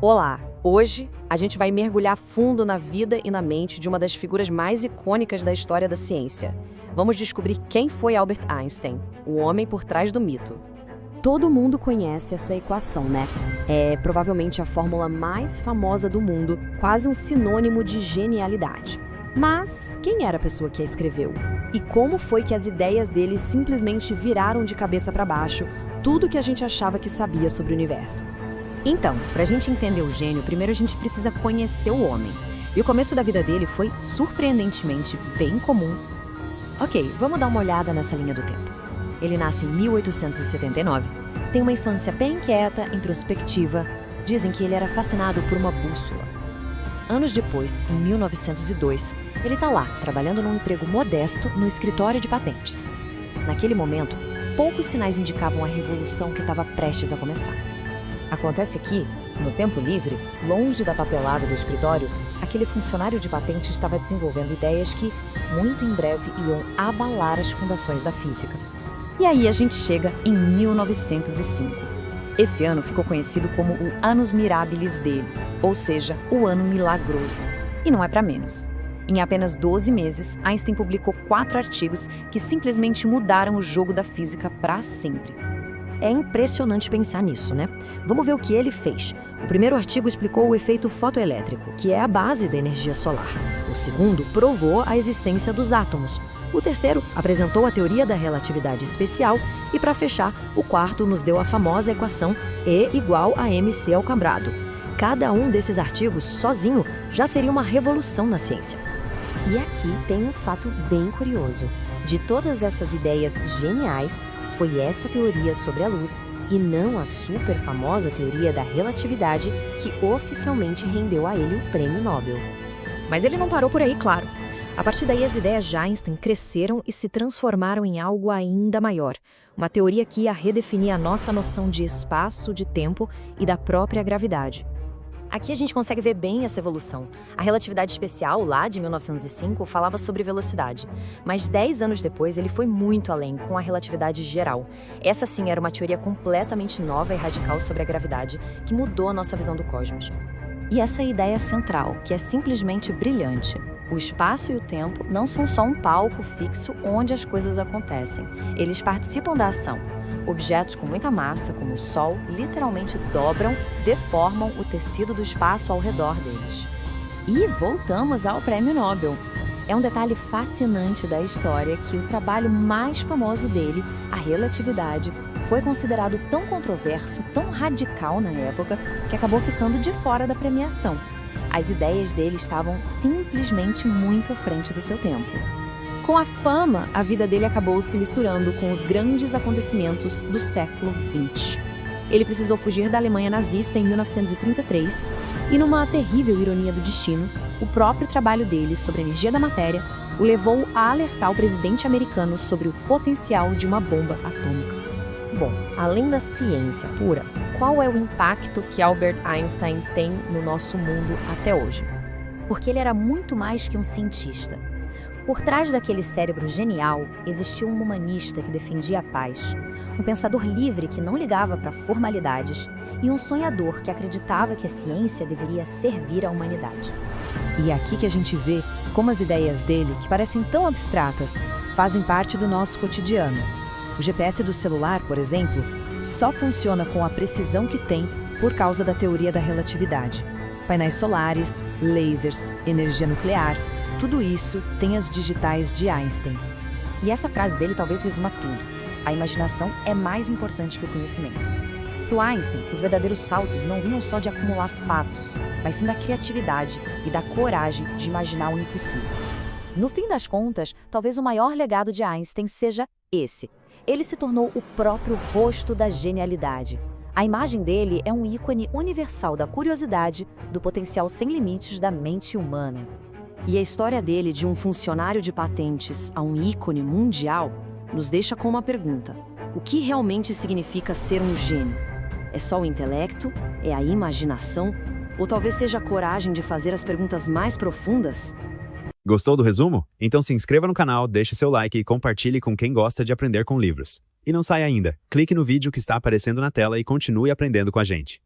Olá! Hoje a gente vai mergulhar fundo na vida e na mente de uma das figuras mais icônicas da história da ciência. Vamos descobrir quem foi Albert Einstein, o homem por trás do mito. Todo mundo conhece essa equação, né? É provavelmente a fórmula mais famosa do mundo, quase um sinônimo de genialidade. Mas quem era a pessoa que a escreveu? E como foi que as ideias dele simplesmente viraram de cabeça para baixo tudo que a gente achava que sabia sobre o universo? Então, pra gente entender o gênio, primeiro a gente precisa conhecer o homem. E o começo da vida dele foi surpreendentemente bem comum. Ok, vamos dar uma olhada nessa linha do tempo. Ele nasce em 1879, tem uma infância bem quieta, introspectiva. Dizem que ele era fascinado por uma bússola. Anos depois, em 1902, ele tá lá, trabalhando num emprego modesto no escritório de patentes. Naquele momento, poucos sinais indicavam a revolução que estava prestes a começar. Acontece que, no tempo livre, longe da papelada do escritório, aquele funcionário de patente estava desenvolvendo ideias que, muito em breve, iam abalar as fundações da física. E aí a gente chega em 1905. Esse ano ficou conhecido como o Annus Mirabilis dele, ou seja, o ano milagroso. E não é para menos. Em apenas 12 meses, Einstein publicou 4 artigos que simplesmente mudaram o jogo da física para sempre. É impressionante pensar nisso, né? Vamos ver o que ele fez. O primeiro artigo explicou o efeito fotoelétrico, que é a base da energia solar. O segundo provou a existência dos átomos. O terceiro apresentou a teoria da relatividade especial e, para fechar, o quarto nos deu a famosa equação E igual a mc ao quadrado. Cada um desses artigos, sozinho, já seria uma revolução na ciência. E aqui tem um fato bem curioso. De todas essas ideias geniais, foi essa teoria sobre a luz, e não a super famosa teoria da relatividade, que oficialmente rendeu a ele o Prêmio Nobel. Mas ele não parou por aí, claro. A partir daí, as ideias de Einstein cresceram e se transformaram em algo ainda maior. Uma teoria que ia redefinir a nossa noção de espaço, de tempo e da própria gravidade. Aqui a gente consegue ver bem essa evolução. A relatividade especial, lá de 1905, falava sobre velocidade. Mas 10 anos depois, ele foi muito além, com a relatividade geral. Essa sim era uma teoria completamente nova e radical sobre a gravidade, que mudou a nossa visão do cosmos. E essa ideia central, que é simplesmente brilhante. O espaço e o tempo não são só um palco fixo onde as coisas acontecem. Eles participam da ação. Objetos com muita massa, como o Sol, literalmente dobram, deformam o tecido do espaço ao redor deles. E voltamos ao Prêmio Nobel. É um detalhe fascinante da história que o trabalho mais famoso dele, a relatividade, foi considerado tão controverso, tão radical na época, que acabou ficando de fora da premiação. As ideias dele estavam simplesmente muito à frente do seu tempo. Com a fama, a vida dele acabou se misturando com os grandes acontecimentos do século XX. Ele precisou fugir da Alemanha nazista em 1933 e, numa terrível ironia do destino, o próprio trabalho dele sobre a energia da matéria o levou a alertar o presidente americano sobre o potencial de uma bomba atômica. Bom, além da ciência pura, qual é o impacto que Albert Einstein tem no nosso mundo até hoje? Porque ele era muito mais que um cientista. Por trás daquele cérebro genial, existia um humanista que defendia a paz, um pensador livre que não ligava para formalidades e um sonhador que acreditava que a ciência deveria servir à humanidade. E é aqui que a gente vê como as ideias dele, que parecem tão abstratas, fazem parte do nosso cotidiano. O GPS do celular, por exemplo, só funciona com a precisão que tem por causa da teoria da relatividade. Painéis solares, lasers, energia nuclear, tudo isso tem as digitais de Einstein. E essa frase dele talvez resuma tudo. A imaginação é mais importante que o conhecimento. Para o Einstein, os verdadeiros saltos não vinham só de acumular fatos, mas sim da criatividade e da coragem de imaginar o impossível. No fim das contas, talvez o maior legado de Einstein seja esse. Ele se tornou o próprio rosto da genialidade. A imagem dele é um ícone universal da curiosidade, do potencial sem limites da mente humana. E a história dele, de um funcionário de patentes a um ícone mundial, nos deixa com uma pergunta: o que realmente significa ser um gênio? É só o intelecto? É a imaginação? Ou talvez seja a coragem de fazer as perguntas mais profundas? Gostou do resumo? Então se inscreva no canal, deixe seu like e compartilhe com quem gosta de aprender com livros. E não saia ainda, clique no vídeo que está aparecendo na tela e continue aprendendo com a gente.